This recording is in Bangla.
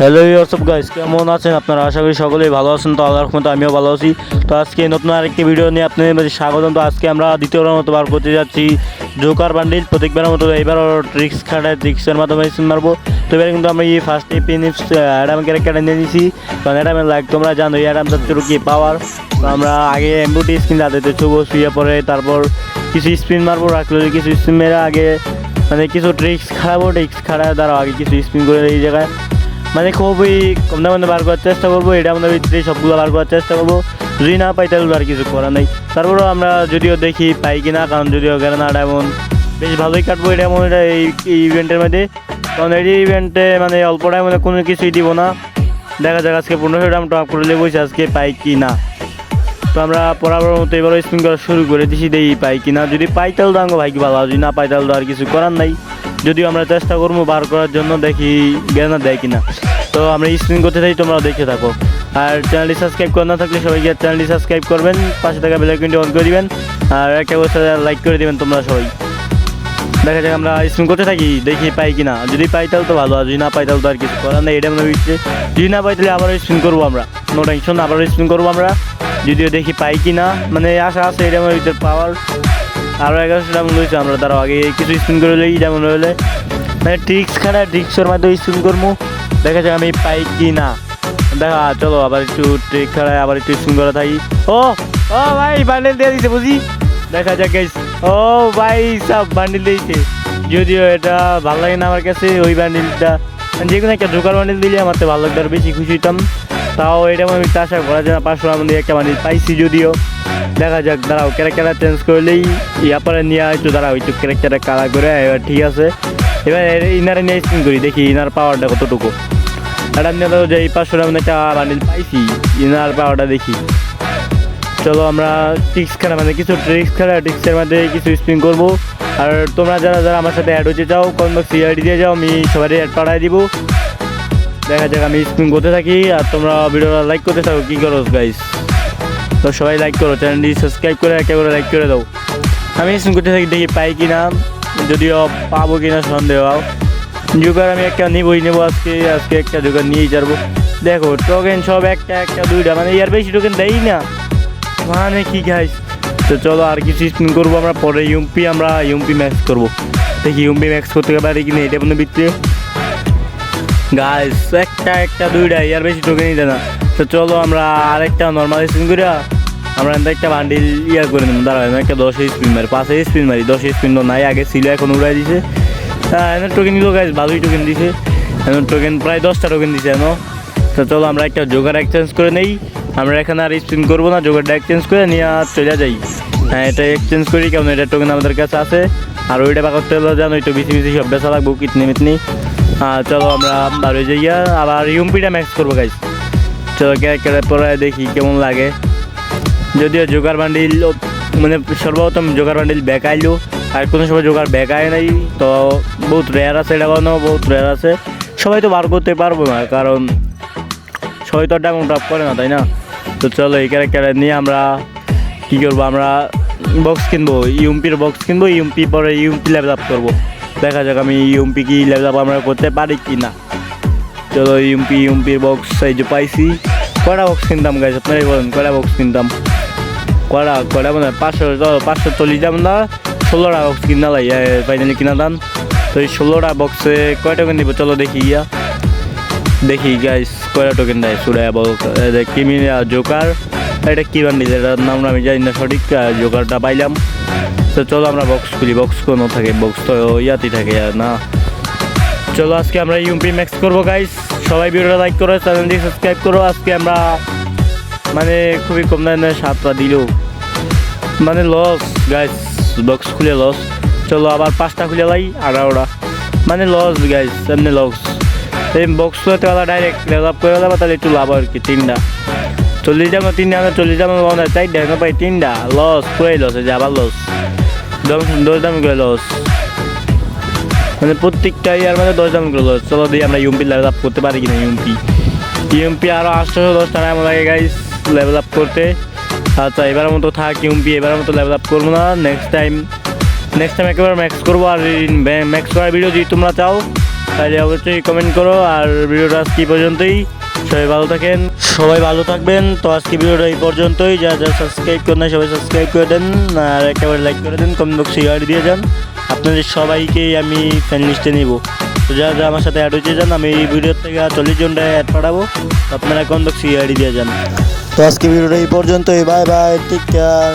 হ্যালো হোয়াটসঅ্যাপ গাইস, কেমন আছেন আপনারা? আশা করি সকলেই ভালো আছেন। তো আল্লাহর রহমতে আমিও ভালো আছি। তো আজকে নতুন আরেকটি ভিডিও নিয়ে আপনাদের মাঝে স্বাগতম। তো আজকে আমরা দ্বিতীয়বার মতো বার করতে যাচ্ছি জোকার বান্ডিল। প্রত্যেকবারের মতো এবারও ট্রিক্স খাটায় ট্রিক্সের মাধ্যমে স্পিন মারবো। তো এবারে কিন্তু আমরা এই ফার্স্ট পিনিপস অ্যাডাম ক্যারেক্টারটা নিয়ে নিয়েছি, কারণ অ্যাডামের লাইক তোমরা জানো অ্যাডাম যাচ্ছে কি পাওয়ার। তো আমরা আগে এমবুটি স্পিন রাতে ছুবো, শুয়ে পরে তারপর কিছু স্পিন মারবো, রাখলে কিছু স্পিন মেরে আগে মানে কিছু ট্রিক্স খারাপো, ট্রিক্স খারাপ দ্বারা আগে কিছু স্পিন করে এই জায়গায় মানে খুবই কম দামে বার করার চেষ্টা করবো। এটা আমাদের ভিতরে সবগুলো বার করার চেষ্টা করবো, যদি না পাই তাহলে আর কিছু করার নেই। তারপরেও আমরা যদিও দেখি পাই কিনা, কারণ যদিও না এমন বেশ ভালোই কাটবো এটা এমন এটা এই ইভেন্টের মধ্যে। কারণ এই ইভেন্টে মানে অল্প টাইমে কোনো কিছুই দিব না। দেখা যাক আজকে 1500 টাকা টপ করে বসে আজকে পাই কি না। তো আমরা পড়াবার মতো এবারও স্পিন করা শুরু করে দিছি, দেখি পাই কিনা। যদি পাই তাহলে তো ভাই কি ভালো, যদি না পাই তাহলে তো আর কিছু করার নাই। যদিও আমরা চেষ্টা করবো বার করার জন্য, দেখি জ্ঞান দেয় কিনা। তো আমরা স্পিন করতে থাকি, তোমরা দেখে থাকো। আর চ্যানেলটি সাবস্ক্রাইব করে না থাকলে সবাই গিয়ে চ্যানেলটি সাবস্ক্রাইব করবেন, পাশে থাকা বেল আইকনটি অন করে দিবেন, আর একটা বছর লাইক করে দিবেন তোমরা সবাই। দেখা যাক আমরা স্পিন করতে থাকি, দেখি পাই কিনা। যদি পাই তাহলে তো ভালো, আর যদি না পাই তাহলে তো আর কিছু করার নেই। এটা মনে হচ্ছে যদি না পাই তাহলে আবারও স্পিন করবো আমরা, নো টেনশন, আবারও স্পিন করবো আমরা। যদিও দেখি পাই কিনা, মানে আশা আছে এটা মনে হচ্ছে পাওয়ার। আরও 1100 টাকা মনে হয়েছে, আমরা তারও আগে কিছু স্পিন করে লই যেমন হলে মানে ট্রিক্স খারাপ, ট্রিক্সের মাধ্যমে স্পিন করবো। দেখা যাক আমি পাই কি না। দেখা চলো আবার একটু ট্রিক খারায় আবার একটু স্পিন করে থাকি। ও ও ভাই বান্ডেল দিয়ে দিছে বুঝি, দেখা যাক গাইস। ও ভাই সব বান্ডিল দিয়েছে, যদিও এটা ভালো লাগে না আমার কাছে ওই বান্ডিলটা। যে কোনো একটা জোকার বান্ডিল দিলে আমার তো ভালো লাগতো, আর বেশি খুশি হইতাম। তাও এটা আমি আশা করা যায় না, 500 টাকার মধ্যে একটা বান্ডিল পাইছি যদিও। দেখা যাক, দাঁড়াও ক্যারেক্টারটা চেঞ্জ করলেই ইয়া পরে নিয়ে একটু দাঁড়াও একটু ক্যারেক্টারটা কালা করে। এবার ঠিক আছে, এবার ইনারে নিয়ে স্পিন করি, দেখি ইনার পাওয়ারটা কতটুকু। এটা নিয়ে যে এই 500 টাকার মধ্যে একটা বান্ডিল পাইছি, ইনার পাওয়ারটা দেখি। চলো আমরা ট্রিক্স খেলা মানে কিছু ট্রিক্স খেলা, ট্রিক্সের মধ্যে কিছু স্পিন করবো। আর তোমরা যারা যারা আমার সাথে অ্যাড হতে চাও কমেন্ট বক্সে আইডি দিয়ে যাও, আমি সবারই অ্যাড পাঠাই দিব। দেখা যাক আমি স্পিন করতে থাকি, আর তোমরা ভিডিওটা লাইক করতে থাকো। কী করো গাইস? তো সবাই লাইক করো, চ্যানেলটি সাবস্ক্রাইব করে একেবারে লাইক করে দাও। আমি স্পিন করতে থাকি, দেখি পাই কিনা, যদিও পাবো কিনা সন্দেহ। জোকার আমি একটা নিবই নেবো আজকে, আজকে একটা জোকার নিয়েই যাবো। দেখো টোকেন সব একটা একটা দুইটা, মানে এর বেশি টোকেন দেই না, মানে কি গাইস। তো চলো আর কিছু স্পিন করবো আমরা, পরে আমরা ইউএমপি ম্যাক্স করবো। দেখি ইউএমপি ম্যাক্স করতে পারি কিনা এটা মনে ভিতরে গাইস। একটা একটা দুইটা, এর বেশি টোকেনই দেয় না। তো চলো আমরা আরেকটা নর্মাল স্পিন করি, আমরা একটা বান্ডিল ইয়ার করে নেব। দাঁড়াই একটা 10 স্পিন মারি, 5 স্পিন মারি। 10 স্পিন তো নাই, আগে ছিল এখন উড়াই দিছে। এমন টোকেন দিল গাইস, ভালোই টোকেন দিছে। এমন টোকেন প্রায় 10টা টোকেন দিছে এমন। তো চলো আমরা একটা জোকার এক্সচেঞ্জ করে নেই। আমরা এখানে আর স্পিন করবো না, জোকারটা এক্সচেঞ্জ করে নিয়ে চলে যাই। হ্যাঁ এটা এক্সচেঞ্জ করি, কেমন এটা টোকেন আমাদের কাছে আছে। আর ওইটা বা করতে হলো জানো, ওইটা বেশি বেশি সব বেচা লাগবো কিতনি মিতনি। চলো আমরা বারো যাইয়া আবার ইউএমপিটা ম্যাক্স করবো গাইস। চলো ক্যারেক্টারের পরে দেখি কেমন লাগে। যদিও জোকার বান্ডিল মানে সর্বপ্রথম জোকার বান্ডিল ব্যাক আইলো, আর কোনো সময় জোকার ব্যাক আয় নাই। তো বহুত রেয়ার আছে, এটা বানানো বহুত রেয়ার আছে। সবাই তো বার করতে পারবো না, কারণ সবাই তো ডায়মন্ড ড্রপ করে না, তাই না? তো চলো এই ক্যারেক্টারে নিয়ে আমরা কী করবো, আমরা বক্স কিনবো, ইউএমপির বক্স কিনবো। ইউএমপি পরে ইউএমপি লেভেল আপ করবো। দেখা যাক আমি ইউএমপি কি লেভেল আপ আমরা করতে পারি কি না। চলো ইউএমপির বক্স এই যে পাইছি। কয়টা বক্স কিনতাম গাইস আপনারাই বলেন, কয়টা বক্স কিনতাম? কয়টা মানে 540 দাম না, 16টা বক্স কিনা লাই ফাইনালি কিনা দাম। তো এই 16টা বক্সে কয়টা টোকেন দিব চলো দেখি দেখি গাইস কয়টা টোকেন দেয়। সুরায়া বক্স কিমিয়া জোকার, এটা কী বান্ডিল এটার নাম আমি জানি না সঠিক। জোকারটা পাইলাম। তো চলো আমরা বক্স খুলি, বক্স কোনো থাকে, বক্স তো ইয়াতেই থাকে না। চলো আজকে আমরা ইউএমপি ম্যাক্স করবো গাইস। সবাই ভিডিওটা লাইক করো, চ্যানেলটি সাবস্ক্রাইব করো। আজকে আমরা মানে খুবই কম দামে 7টা দিল, মানে লস গাইস, বক্স খুলে লস। চলো আবার 5টা খুলে লাই, 18টা, মানে লস গাইস, এমনি লস। এই বক্স খুলতে গেলে ডাইরেক্ট লেভেল আপ করে দেবো, তাহলে একটু লাভ আর কি। 3টা 40 দাম, 3টা 40 দাম 4টা পাই, 3টা লস, পুরাই লস হয়ে যায়, আবার লস। 10 দাম করে লস, মানে প্রত্যেকটা ইয়ার মানে 10 দাম করে লস। চলো দিয়ে আমরা ইউএমপি লেভেল আপ করতে পারি কিনা। ইউএমপি আরও 810 টাকা এমন লাগে গাইস লেভেল আপ করতে। আচ্ছা এবারের মতো থাক ইউএমপি, এবারের মতো লেভেল আপ করবো না। নেক্সট টাইম একেবারে ম্যাক্স করবো। আর ম্যাক্স করার ভিডিও যদি তোমরা চাও তাহলে অবশ্যই কমেন্ট করো। আর ভিডিওটা আজকে এই পর্যন্তই, সবাই ভালো থাকেন, সবাই ভালো থাকবেন। তো আজকে ভিডিওটা এই পর্যন্তই, যা যা সাবস্ক্রাইব করেন না সবাই সাবস্ক্রাইব করে দেন, আর একেবারে লাইক করে দেন, কমেন্ট বক্সে শেয়ার দিয়ে যান। আপনাদের সবাইকেই আমি ফ্যান লিস্টে নিব। তো যা যা আমার সাথে অ্যাড হয়েছে যান, আমি এই ভিডিওর থেকে 40 জনটায় অ্যাড পাঠাবো, আপনারা কমেন্ট বক্সে শেয়ার দিয়ে যান। তো আজকে ভিডিওটা এই পর্যন্তই, বাই বাই, টেক কেয়ার।